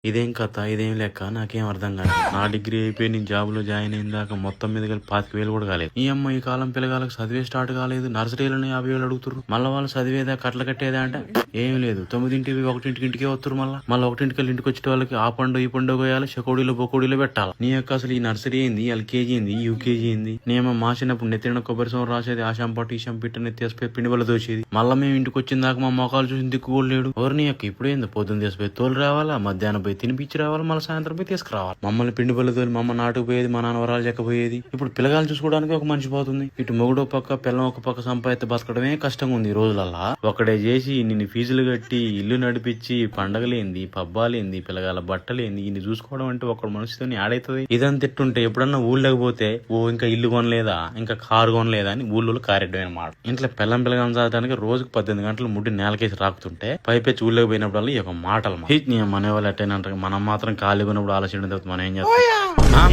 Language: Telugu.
ఇదేం కథ ఇదేం లెక్క నాకేం అర్థం కాదు. నా డిగ్రీ అయిపోయి నేను జాబ్ లో జాయిన్ అయిన దాకా మొత్తం మీద కలిపి 25,000 కూడా కాలేదు. ఈ అమ్మ ఈ కాలం పిల్లగాలకు చదివే స్టార్ట్ కాలేదు, నర్సరీలోనే 50,000 అడుగుతారు. మళ్ళీ వాళ్ళు చదివేదా కట్ల కట్టేదా అంటే ఏం లేదు. 9ంటికి 1ంటికి వస్తారు. మళ్ళీ 1ంటికి ఇంటికి వచ్చే వాళ్ళకి ఆ పండు ఈ పండు పోయాలి, చెకోడీలో బొకోడీలో పెట్టాలి. నీ యొక్క అసలు ఈ నర్సరీ ఏంది, ఎల్కేజీ ఏంది, యూకేజీ ఏంది. నేమో మా చిన్నప్పుడు నెత్తిన కొబ్బరి సోమ రాసేది, ఆ షంపట్టు ఈ షంపిట్ట నెత్తేసిపోయి పిండి వల్ల దోసేది. మళ్ళీ మేము ఇంటికి వచ్చిన దాకా మా మొఖాలు చూసి దిక్కుకోలేడు లేడు. ఎవరిని యొక్క ఇప్పుడు ఏంది, పొద్దున్న తీసిపోయి తోలు రావాలా, మధ్యాహ్నం పోయి తినిపించి రావాలి, మళ్ళీ సాయంత్రం పోయి తీసుకురావాలి. మమ్మల్ని పిండి బల్ల తోలి మమ్మ నాటుకు పోయేది, మా నాన్న వరాలు చెక్కపోయేది. ఇప్పుడు పిల్లగాలు చూసుకోవడానికి ఒక మనిషి పోతుంది. ఇటు మొగుడు పక్క పిల్లం ఒక పక్క సంపాదిత బతకడమే కష్టంగా ఉంది ఈ రోజులల్లా. ఒకడే చేసి నిన్ను ఫీజులు కట్టి ఇల్లు నడిపించి పండగలేంది, పబ్బాలేంది, పిల్లగాల బట్టలేంది, ఇన్ని చూసుకోవడం అంటే ఒక మనిషితో ఆడైతుంది. ఇదంతా తిట్టుంటే ఎప్పుడన్నా ఊళ్ళోకి పోతే ఓ ఇంకా ఇల్లు కొనలేదా, ఇంకా కారు కొనలేదా అని ఊళ్ళో కారెడ్డమైన మాట. ఇంట్లో పిల్లం చదవడానికి రోజుకు 18 గంటలు ముడ్డి నేలకేసి రాకుతుంటే పైపెచ్చి ఊళ్ళోకి పోయినప్పుడు ఈ ఒక మాటలు మన వాళ్ళు ఎట్టయినా అంటారు. మనం మాత్రం ఖాళీగా ఉన్నప్పుడు ఆలోచన మనం ఏం చేస్తాం.